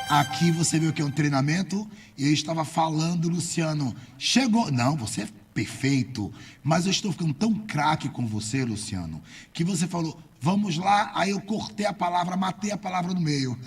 Aqui você viu que é um treinamento e eu estava falando, Luciano, chegou... Não, você é perfeito, mas eu estou ficando tão craque com você, Luciano, que você falou, vamos lá, aí eu cortei a palavra, matei a palavra no meio.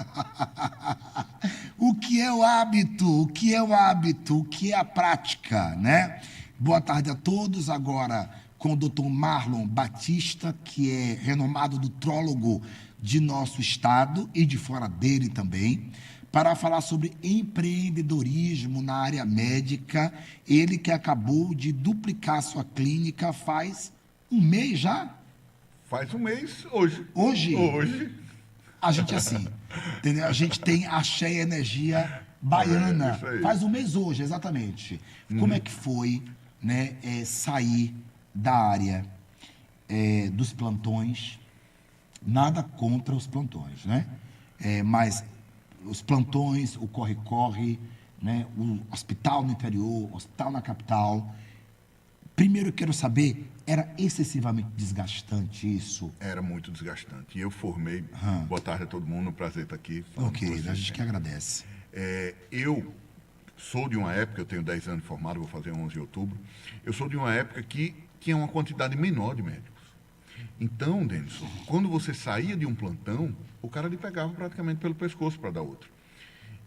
O que é o hábito? O que é o hábito? O que é a prática, né? Boa tarde a todos, agora com o Dr. Marlon Batista, que é renomado nutrólogo de nosso estado e de fora dele também, para falar sobre empreendedorismo na área médica. Ele que acabou de duplicar sua clínica faz um mês já? Faz um mês hoje. Hoje? Hoje. A gente é assim, entendeu? A gente tem axé e energia baiana. Isso aí. Faz um mês hoje, exatamente. Como é que foi, né, sair da área dos plantões? Nada contra os plantões, né? Mas os plantões, o corre-corre, né? O hospital no interior, o hospital na capital. Primeiro eu quero saber, era excessivamente desgastante isso? Era muito desgastante. E eu formei. Boa tarde a todo mundo, um prazer estar aqui. Ok, a gente que agradece. Eu sou de uma época, eu tenho 10 anos de formado, vou fazer 11 de outubro. Eu sou de uma época que tinha uma quantidade menor de médicos. Então, Denison, quando você saía de um plantão, o cara lhe pegava praticamente pelo pescoço para dar outro.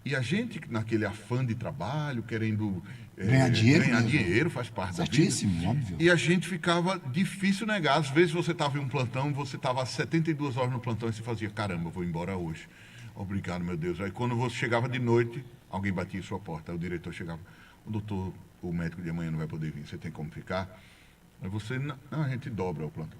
E a gente, naquele afã de trabalho, querendo Ganhar dinheiro ganhar mesmo. dinheiro, faz parte da vida. Certíssimo, óbvio. E a gente ficava difícil negar. Às vezes você estava em um plantão, você estava 72 horas no plantão e você fazia, caramba, eu vou embora hoje. Obrigado, meu Deus. Aí quando você chegava de noite, alguém batia em sua porta. Aí o diretor chegava, o doutor, o médico de amanhã não vai poder vir, você tem como ficar? Aí você, não, a gente dobra o plantão.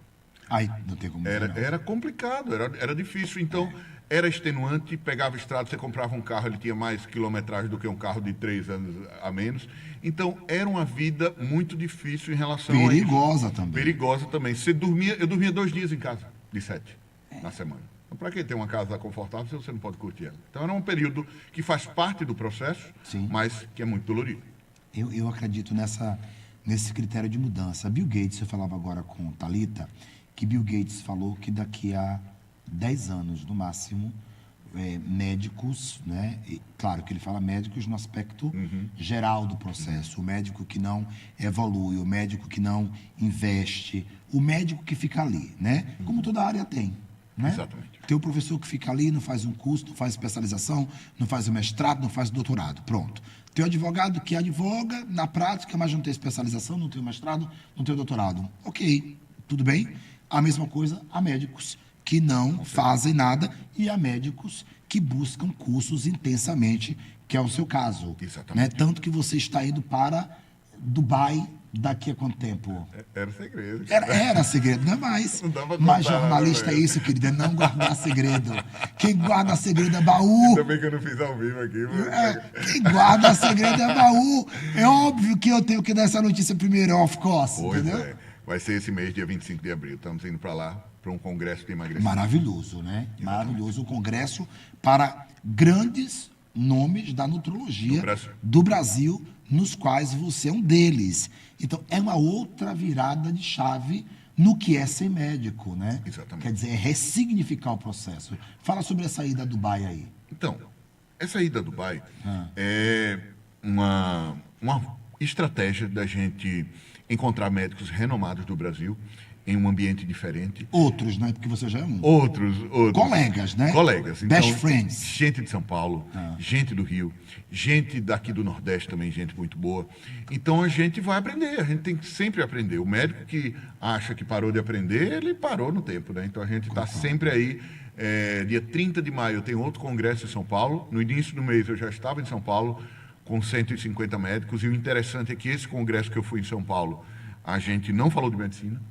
Aí não tem como dizer, não. Era complicado, era difícil. Então, era extenuante, pegava estrada, você comprava um carro, ele tinha mais quilometragem do que um carro de 3 anos a menos. Então, era uma vida muito difícil em relação Perigosa a isso. também. Perigosa também. Eu dormia 2 dias em casa, de 7, na semana. Então, para que ter uma casa confortável se você não pode curtir ela? Então, era um período que faz parte do processo, Sim. mas que é muito dolorido. Eu acredito nesse critério de mudança. Bill Gates, eu falava agora com Thalita, que Bill Gates falou que daqui a 10 anos, no máximo, médicos, né? E, claro que ele fala médicos no aspecto geral do processo, o médico que não evolui, o médico que não investe, o médico que fica ali, né? Como toda área tem, né? Exatamente. Tem o professor que fica ali, não faz um curso, não faz especialização, não faz o mestrado, não faz o doutorado, pronto. Tem o advogado que advoga na prática, mas não tem especialização, não tem o mestrado, não tem o doutorado. Ok, tudo bem? A mesma coisa a médicos que não fazem nada e a médicos que buscam cursos intensamente, que é o seu caso. Exatamente. Né? Tanto que você está indo para Dubai daqui a quanto tempo? Era segredo. Era segredo, não é mais. Não dá pra Mas contar, jornalista não, é isso, querida, é não guardar segredo. Quem guarda segredo é baú. Ainda bem que eu não fiz ao vivo aqui. Quem guarda segredo é baú. É óbvio que eu tenho que dar essa notícia primeiro, of course, Pois entendeu? é. Vai ser esse mês, dia 25 de abril. Estamos indo para lá, para um congresso de emagrecimento. Maravilhoso, né? Maravilhoso o congresso para grandes nomes da nutrologia do Brasil, nos quais você é um deles. Então, é uma outra virada de chave no que é ser médico, né? Exatamente. Quer dizer, é ressignificar o processo. Fala sobre essa ida a Dubai aí. Então, essa ida a Dubai é uma estratégia da gente encontrar médicos renomados do Brasil em um ambiente diferente. Outros, né? Porque você já é um. Outros. Colegas, né? Colegas. Best Então, friends. gente de São Paulo, gente do Rio, gente daqui do Nordeste também, gente muito boa. Então a gente vai aprender, a gente tem que sempre aprender. O médico que acha que parou de aprender, ele parou no tempo, né? Então a gente está sempre aí. Dia 30 de maio eu tenho outro congresso em São Paulo. No início do mês eu já estava em São Paulo com 150 médicos. E o interessante é que esse congresso que eu fui em São Paulo, a gente não falou de medicina.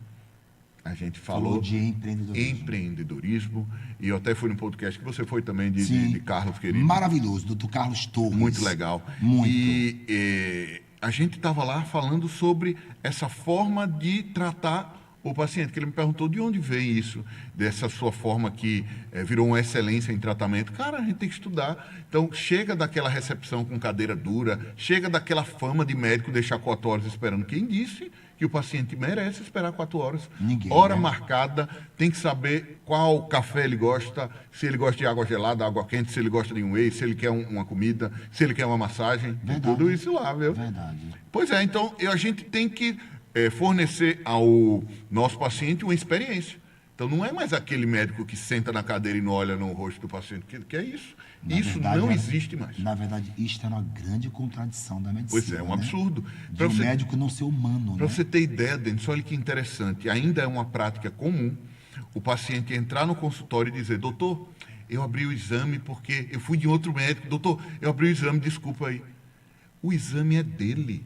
A gente falou de empreendedorismo. E eu até fui no podcast que você foi também, de Carlos, querido. Maravilhoso, doutor Carlos Torres. Muito legal. Muito. E a gente estava lá falando sobre essa forma de tratar o paciente, que ele me perguntou de onde vem isso, dessa sua forma que virou uma excelência em tratamento. Cara, a gente tem que estudar. Então, chega daquela recepção com cadeira dura, chega daquela fama de médico deixar 4 horas esperando. Quem disse que o paciente merece esperar 4 horas. Ninguém, Hora né? marcada, tem que saber qual café ele gosta, se ele gosta de água gelada, água quente, se ele gosta de um whey, se ele quer uma comida, se ele quer uma massagem. Tem Verdade. tudo isso lá, viu? Verdade. Pois é, então a gente tem que fornecer ao nosso paciente uma experiência. Então não é mais aquele médico que senta na cadeira e não olha no rosto do paciente. Que é isso? Na Isso verdade, não existe mais. Na verdade, isto é uma grande contradição da medicina. Pois é, um né? absurdo. De um médico não ser humano, Para né? você ter ideia, Denis, olha que interessante. Ainda é uma prática comum o paciente entrar no consultório e dizer: doutor, eu abri o exame porque eu fui de outro médico. Doutor, eu abri o exame, desculpa aí. O exame é dele.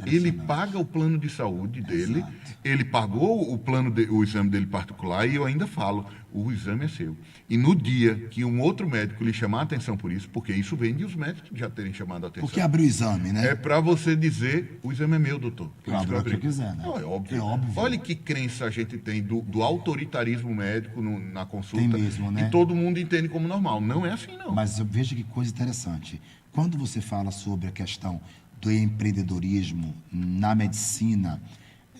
Ele paga o plano de saúde dele, Exato. ele pagou o exame dele particular e eu ainda falo, o exame é seu. E no dia que um outro médico lhe chamar a atenção por isso, porque isso vem de os médicos já terem chamado a atenção. Porque abriu o exame, né? É para você dizer, o exame é meu, doutor. Por isso que eu abrir o abri. que quiser, né? Não, é óbvio. É óbvio. Olha que crença a gente tem do autoritarismo médico na consulta. Tem mesmo, né? E todo mundo entende como normal. Não é assim, não. Mas veja que coisa interessante. Quando você fala sobre a questão do empreendedorismo na medicina,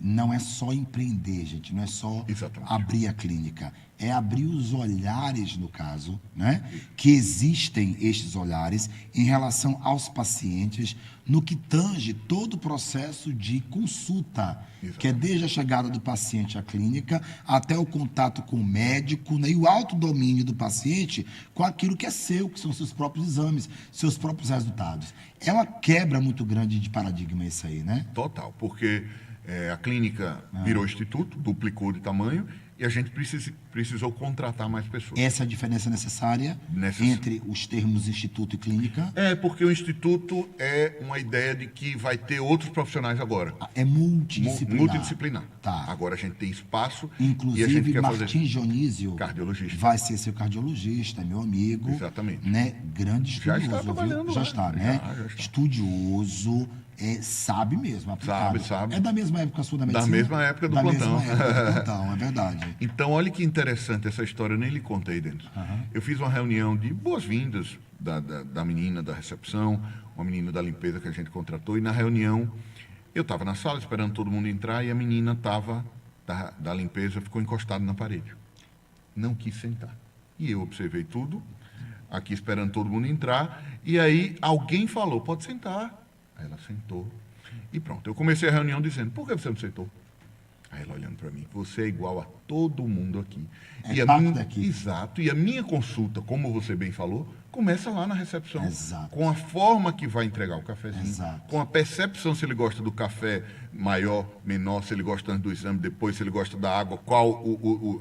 não é só empreender, gente, não é só Exatamente. abrir a clínica, é abrir os olhares, no caso, né? Que existem estes olhares em relação aos pacientes no que tange todo o processo de consulta, que é desde a chegada do paciente à clínica até o contato com o médico, né? E o autodomínio do paciente com aquilo que é seu, que são seus próprios exames, seus próprios resultados. É uma quebra muito grande de paradigma isso aí, né? Total, porque a clínica virou instituto, duplicou de tamanho e a gente precisou contratar mais pessoas. Essa é a diferença necessária entre os termos instituto e clínica? É, porque o instituto é uma ideia de que vai ter outros profissionais agora. É multidisciplinar. Multidisciplinar. Tá. Agora a gente tem espaço e a Inclusive, gente quer fazer Martim Dionísio cardiologista. vai ser seu cardiologista, meu amigo. Exatamente. Né? Grande Já estudioso, está trabalhando viu? Já lá. está, né? Já está. Estudioso, sabe mesmo, aplicado. Sabe. É da mesma época sua da medicina? Da mesma época do da plantão. Mesma época do plantão, é verdade. Então, olha que interessante essa história, eu nem lhe contei dentro. Eu fiz uma reunião de boas-vindas da menina da recepção, uma menina da limpeza que a gente contratou, e na reunião eu estava na sala esperando todo mundo entrar e a menina estava da limpeza ficou encostada na parede. Não quis sentar. E eu observei tudo, aqui esperando todo mundo entrar, e aí alguém falou, pode sentar. Aí ela sentou e pronto. Eu comecei a reunião dizendo, por que você não sentou? Aí ela olhando para mim, você é igual a todo mundo aqui. É parte daqui. Exato. E a minha consulta, como você bem falou, começa lá na recepção. Exato. Com a forma que vai entregar o cafezinho. Exato. Com a percepção se ele gosta do café maior, menor, se ele gosta antes do exame, depois, se ele gosta da água, qual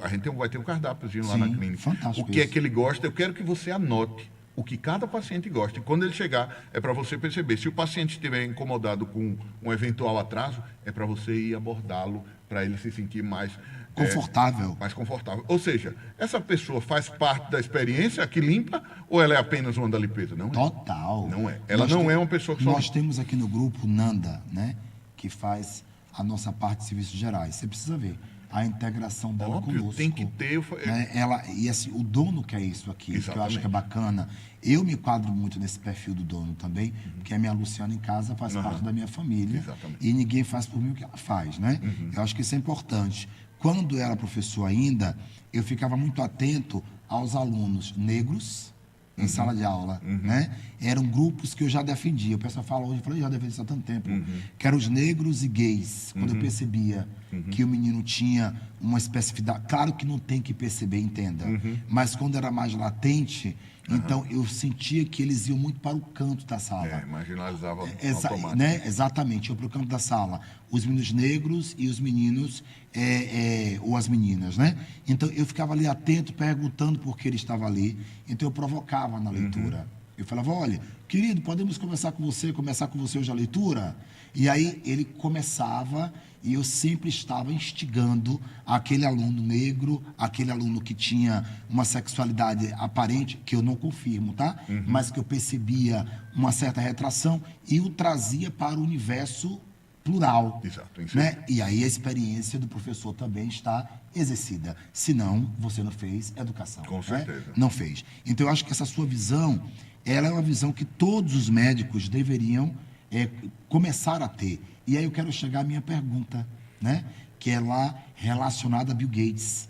a gente vai ter um cardápiozinho lá na clínica. Fantástico O que é isso. que ele gosta, eu quero que você anote o que cada paciente gosta. E quando ele chegar, é para você perceber. Se o paciente estiver incomodado com um eventual atraso, é para você ir abordá-lo, para ele se sentir mais Confortável. mais confortável. Ou seja, essa pessoa faz parte da experiência que limpa ou ela é apenas uma da limpeza? Não é. Total. Não é. Ela não é uma pessoa que só... Nós temos aqui no grupo Nanda, né? Que faz a nossa parte de serviços gerais. Você precisa ver a integração dela Óbvio, conosco. tem que ter... Né? E assim, o dono quer isso aqui, que eu acho Exatamente. que é bacana. Eu me quadro muito nesse perfil do dono também, porque a minha Luciana em casa faz parte da minha família. Exatamente. E ninguém faz por mim o que ela faz, né? Eu acho que isso é importante. Quando eu era professor ainda, eu ficava muito atento aos alunos negros em sala de aula, né? Eram grupos que eu já defendia. O pessoal fala hoje, eu falei, já defendi isso há tanto tempo, que eram os negros e gays. Quando eu percebia que o menino tinha uma especificidade, claro que não tem que perceber, entenda, mas quando era mais latente, então eu sentia que eles iam muito para o canto da sala. marginalizava automático. Né? Exatamente, eu para o canto da sala. Os meninos negros e os meninos, ou as meninas, né? Então, eu ficava ali atento, perguntando por que ele estava ali. Então, eu provocava na leitura. Eu falava, olha, querido, podemos começar com você hoje a leitura? E aí, ele começava e eu sempre estava instigando aquele aluno negro, aquele aluno que tinha uma sexualidade aparente, que eu não confirmo, tá? Mas que eu percebia uma certa retração e o trazia para o universo plural. Exato, né? E aí a experiência do professor também está exercida. Senão, você não fez educação. Com né? certeza. Não fez. Então, eu acho que essa sua visão, ela é uma visão que todos os médicos deveriam começar a ter. E aí eu quero chegar à minha pergunta. né? Que é lá relacionada a Bill Gates.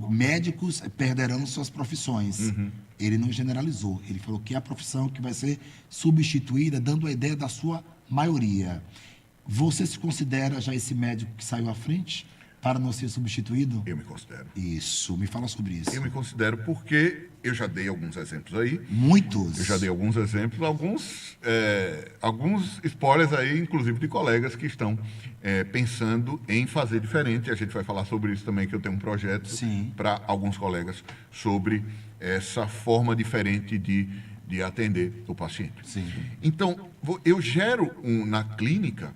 Médicos perderão suas profissões. Ele não generalizou. Ele falou que é a profissão que vai ser substituída, dando a ideia da sua maioria. Você se considera já esse médico que saiu à frente para não ser substituído? Eu me considero. Isso, me fala sobre isso. Eu me considero porque eu já dei alguns exemplos aí. Muitos. Eu já dei alguns exemplos, alguns spoilers aí, inclusive de colegas que estão pensando em fazer diferente. A gente vai falar sobre isso também, que eu tenho um projeto para alguns colegas sobre essa forma diferente de atender o paciente. Sim. Então, eu gero na clínica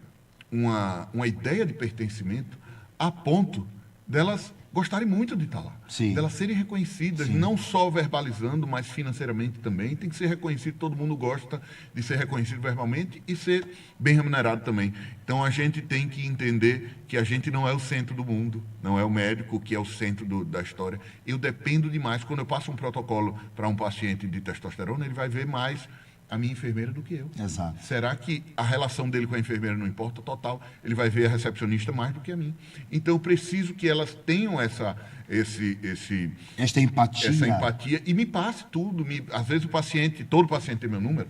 uma ideia de pertencimento a ponto delas gostarem muito de estar lá. Sim. Delas serem reconhecidas, não só verbalizando, mas financeiramente também. Tem que ser reconhecido, todo mundo gosta de ser reconhecido verbalmente e ser bem remunerado também. Então, a gente tem que entender que a gente não é o centro do mundo, não é o médico que é o centro da história. Eu dependo demais. Quando eu passo um protocolo para um paciente de testosterona, ele vai ver mais a minha enfermeira do que eu. Exato. Será que a relação dele com a enfermeira não importa? Total. Ele vai ver a recepcionista mais do que a mim. Então, eu preciso que elas tenham essa empatia e me passe tudo. Às vezes todo paciente tem meu número,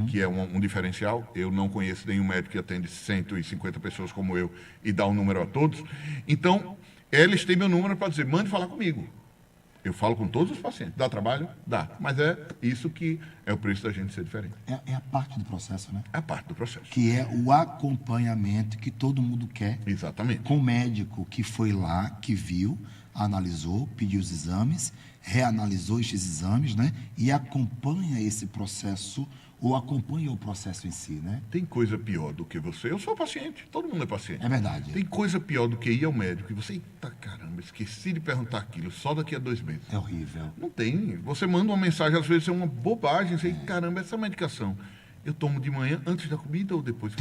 que é um diferencial. Eu não conheço nenhum médico que atende 150 pessoas como eu e dá um número a todos. Então, eles têm meu número para dizer, mande falar comigo. Eu falo com todos os pacientes. Dá trabalho? Dá. Mas é isso que é o preço da gente ser diferente. É a parte do processo, né? É a parte do processo. Que é o acompanhamento que todo mundo quer. Exatamente. Com o médico que foi lá, que viu, analisou, pediu os exames, reanalisou estes exames, né? E acompanha esse processo, ou acompanha o processo em si, né? Tem coisa pior do que você. Eu sou paciente, todo mundo é paciente. É verdade. Tem coisa pior do que ir ao médico e você, eita caramba, esqueci de perguntar aquilo, só daqui a 2 meses. É horrível. Não tem. Você manda uma mensagem, às vezes é uma bobagem, você, caramba, essa medicação eu tomo de manhã, antes da comida ou depois?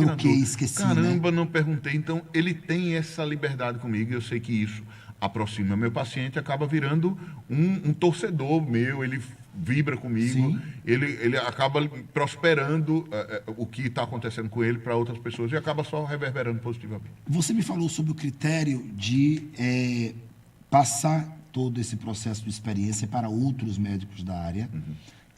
Esqueci, caramba, né? Não perguntei. Então, ele tem essa liberdade comigo e eu sei que isso aproxima meu paciente, acaba virando um torcedor meu, ele vibra comigo, ele acaba prosperando o que está acontecendo com ele para outras pessoas e acaba só reverberando positivamente. Você me falou sobre o critério de passar todo esse processo de experiência para outros médicos da área.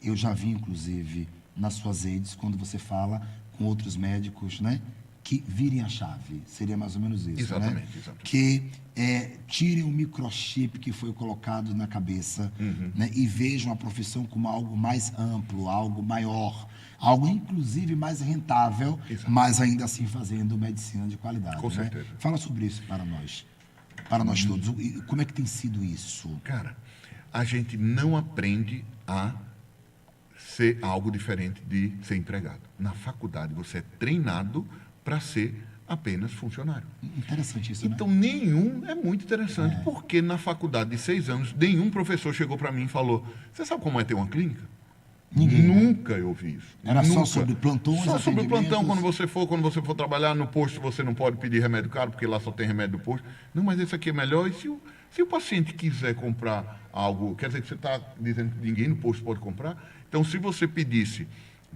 Eu já vi, inclusive, nas suas redes, quando você fala com outros médicos, né? Que virem a chave. Seria mais ou menos isso, exatamente, né? Exatamente. Que tirem o microchip que foi colocado na cabeça, né? E vejam a profissão como algo mais amplo, algo maior, algo inclusive mais rentável, mas ainda assim fazendo medicina de qualidade. Com certeza. Né? Fala sobre isso para nós todos. Como é que tem sido isso? Cara, a gente não aprende a ser algo diferente de ser empregado. Na faculdade, você é treinado para ser apenas funcionário. Interessante isso, então, né? é muito interessante, porque na faculdade de 6 anos, nenhum professor chegou para mim e falou, você sabe como é ter uma clínica? Ninguém. Nunca eu ouvi isso. Era só sobre plantões, só sobre o plantão, atendimentos. quando você for trabalhar no posto, você não pode pedir remédio caro, porque lá só tem remédio do posto. Não, mas esse aqui é melhor. E se o paciente quiser comprar algo, quer dizer que você está dizendo que ninguém no posto pode comprar? Então, se você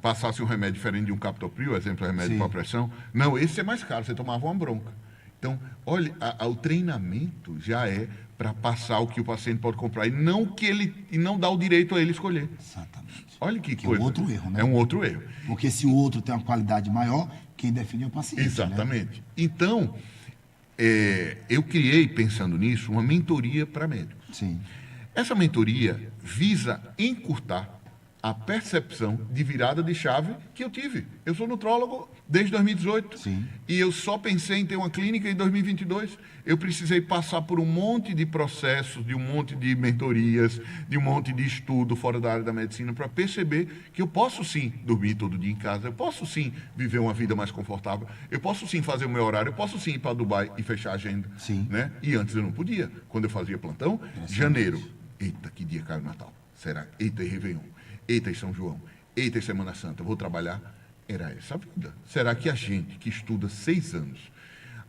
passasse um remédio diferente de um Captopril, exemplo, remédio para pressão, não, esse é mais caro, você tomava uma bronca. Então, olha, o treinamento já é para passar o que o paciente pode comprar e não dar o direito a ele escolher. Exatamente. Olha que coisa. É um outro erro, né? É um outro erro. Porque se o outro tem uma qualidade maior, quem define é o paciente. Exatamente. Né? Então, eu criei, pensando nisso, uma mentoria para médicos. Sim. Essa mentoria visa encurtar a percepção de virada de chave que eu tive. Eu sou nutrólogo desde 2018. Sim. E eu só pensei em ter uma clínica em 2022. Eu precisei passar por um monte de processos, de um monte de mentorias, de um monte de estudo fora da área da medicina para perceber que eu posso sim dormir todo dia em casa, eu posso sim viver uma vida mais confortável, eu posso sim fazer o meu horário, eu posso sim ir para Dubai e fechar a agenda. Sim. Né? E antes eu não podia. Quando eu fazia plantão, janeiro. Eita, que dia caiu o Natal. Será? Eita, e Réveillon. Eita, e São João. Eita, e Semana Santa. Vou trabalhar. Era essa a vida. Será que a gente que estuda 6 anos,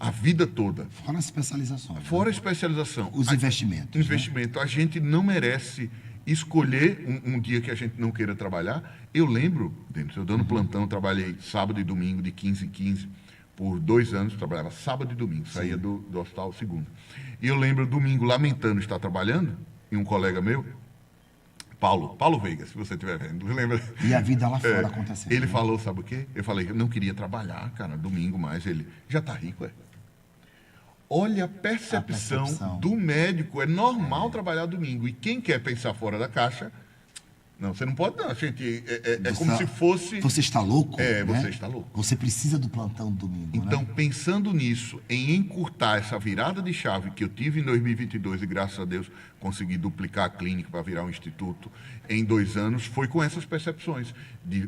a vida toda... Fora as especializações. Fora a né? especialização. Os investimentos. Investimento. Né? A gente não merece escolher um dia que a gente não queira trabalhar. Eu lembro, eu dando plantão, trabalhei sábado e domingo de 15 em 15, por 2 anos, trabalhava sábado e domingo, saía do hospital segunda. E eu lembro, domingo, lamentando estar trabalhando, e um colega meu, Paulo Veiga, se você estiver vendo, lembra? E a vida lá fora acontecendo. Ele né? falou, sabe o quê? Eu falei que eu não queria trabalhar, cara, domingo mais. Ele, já está rico, é? Olha a percepção do médico. É normal trabalhar domingo. E quem quer pensar fora da caixa, não, você não pode não. Gente, é como se fosse... Você está louco? É, né? você está louco. Você precisa do plantão do domingo, Então, né? pensando nisso, em encurtar essa virada de chave que eu tive em 2022 e, graças a Deus, consegui duplicar a clínica para virar um instituto em 2 anos, foi com essas percepções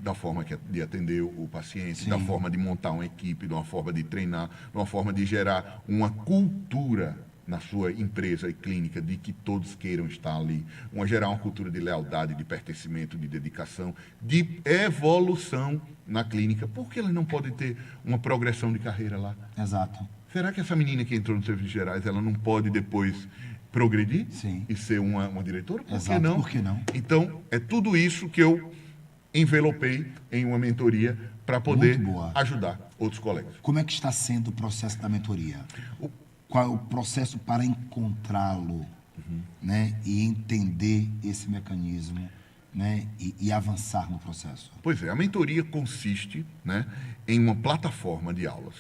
da forma de atender o paciente, da forma de montar uma equipe, de uma forma de treinar, de uma forma de gerar uma cultura na sua empresa e clínica de que todos queiram estar ali, gerar uma cultura de lealdade, de pertencimento, de dedicação, de evolução na clínica. Por que elas não podem ter uma progressão de carreira lá? Exato. Será que essa menina que entrou nos serviços gerais, ela não pode depois progredir e ser uma diretora? Por que não? Por que não? Então, é tudo isso que eu envelopei em uma mentoria para poder ajudar outros colegas. Como é que está sendo o processo da mentoria? Qual é o processo para encontrá-lo, né? E entender esse mecanismo, né? E avançar no processo? Pois é, a mentoria consiste, né, em uma plataforma de aulas,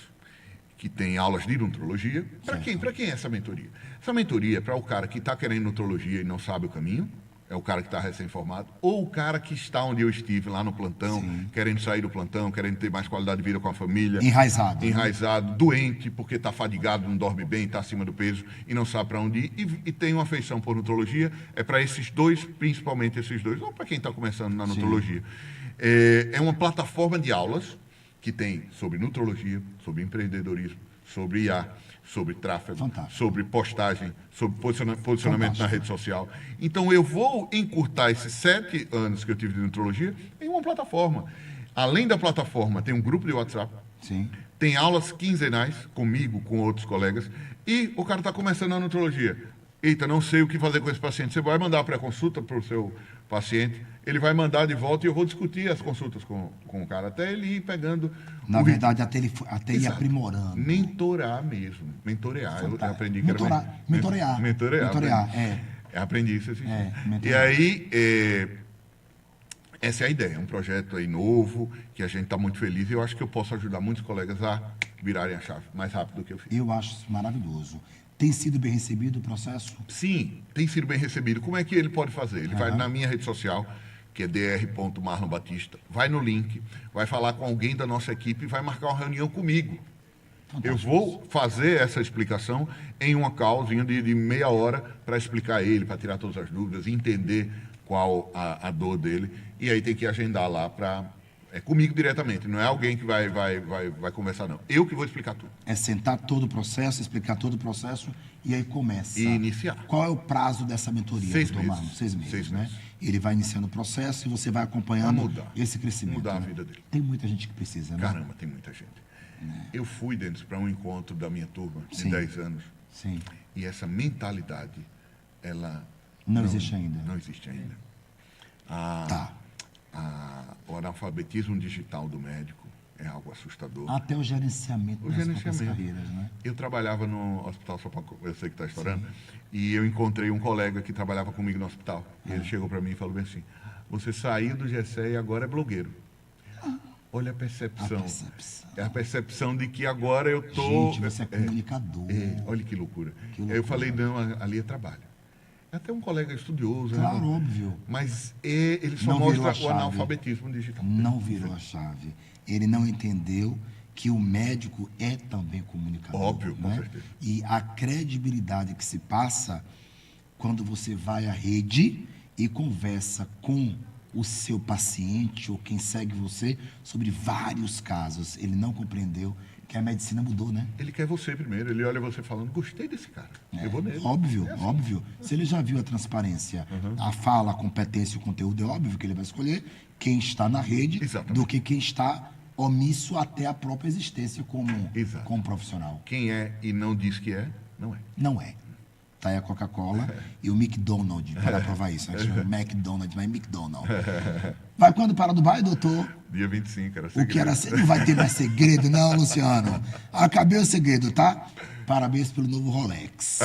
que tem aulas de nutrologia. Para quem? Para quem é essa mentoria? Essa mentoria é para o cara que está querendo nutrologia e não sabe o caminho, é o cara que está recém-formado, ou o cara que está onde eu estive, lá no plantão, querendo sair do plantão, querendo ter mais qualidade de vida com a família. Enraizado, doente, porque está fadigado, não dorme bem, está acima do peso e não sabe para onde ir. E tem uma afeição por nutrologia, é para esses dois, principalmente esses dois, ou para quem está começando na nutrologia. É uma plataforma de aulas que tem sobre nutrologia, sobre empreendedorismo, sobre IA, sobre tráfego, sobre postagem, sobre posicionamento na rede social. Então, eu vou encurtar esses 7 anos que eu tive de nutrologia em uma plataforma. Além da plataforma, tem um grupo de WhatsApp, tem aulas quinzenais comigo, com outros colegas, e o cara está começando a nutrologia. Eita, não sei o que fazer com esse paciente. Você vai mandar a pré-consulta para o seu paciente, ele vai mandar de volta e eu vou discutir as consultas com o cara, até ele ir pegando... Na verdade, até ir aprimorando. Mentorar mesmo. Mentorear. Eu aprendi que era... Mentorear. Aprendi isso assim. E aí, essa é a ideia. É um projeto aí novo, que a gente está muito feliz e eu acho que eu posso ajudar muitos colegas a virarem a chave mais rápido do que eu fiz. Eu acho isso maravilhoso. Tem sido bem recebido o processo? Sim, tem sido bem recebido. Como é que ele pode fazer? Ele vai na minha rede social, que é dr.marlonbatista, vai no link, vai falar com alguém da nossa equipe e vai marcar uma reunião comigo. Eu vou fazer essa explicação em uma callzinha de meia hora para explicar ele, para tirar todas as dúvidas, entender qual a dor dele. E aí tem que agendar lá para... É comigo diretamente, não é alguém que vai conversar, não. Eu que vou explicar tudo. É sentar todo o processo, explicar todo o processo e aí começa. E iniciar. Qual é o prazo dessa mentoria, 6 doutor meses. Marlon? 6 meses, 6 né? meses. Ele vai iniciando o processo e você vai acompanhando esse crescimento. Mudar a vida dele. Tem muita gente que precisa, né? Caramba, tem muita gente. Eu fui, Denis, para um encontro da minha turma de 10 anos. Sim. E essa mentalidade, ela... Não existe ainda. Não existe ainda. O analfabetismo digital do médico é algo assustador. Até o gerenciamento das próprias carreiras, né? Eu trabalhava no Hospital São Paulo, eu sei que está estourando, e eu encontrei um colega que trabalhava comigo no hospital. Ele chegou para mim e falou bem assim, você saiu do GCE e agora é blogueiro. Olha a percepção. É a percepção de que agora eu estou... Gente, você é comunicador. Olha que loucura. Eu falei, não, ali é trabalho. Até um colega estudioso. Claro, óbvio. Mas ele só mostra o analfabetismo digital. Não virou a chave. Ele não entendeu que o médico é também comunicador. Óbvio, com né? certeza. E a credibilidade que se passa quando você vai à rede e conversa com o seu paciente ou quem segue você sobre vários casos. Ele não compreendeu que a medicina mudou, né? Ele quer você primeiro, ele olha você falando, gostei desse cara, eu vou nele. Óbvio. Se ele já viu a transparência, a fala, a competência e o conteúdo, é óbvio que ele vai escolher quem está na rede do que quem está omisso até a própria existência como profissional. Quem é e não diz que é, não é. Não é. Tá aí a Coca-Cola e o McDonald's para provar isso. A gente chama McDonald's, mas é McDonald's. Vai quando para Dubai, doutor? Dia 25, era O segredo. que era não vai ter mais segredo, não, Luciano. Acabei o segredo, tá? Parabéns pelo novo Rolex.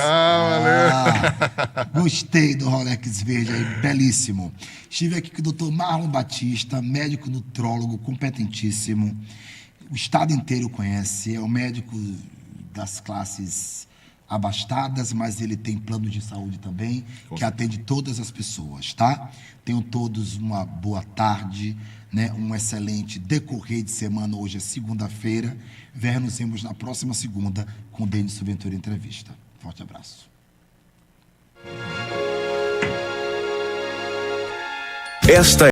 Gostei do Rolex verde aí, belíssimo. Estive aqui com o doutor Marlon Batista, médico nutrólogo, competentíssimo. O estado inteiro conhece, é um médico das classes abastadas, mas ele tem plano de saúde também, que atende todas as pessoas, tá? Tenham todos uma boa tarde, né? Um excelente decorrer de semana. Hoje é segunda-feira. Nos vemos na próxima segunda com o Denis Ventura Entrevista. Forte abraço. Esta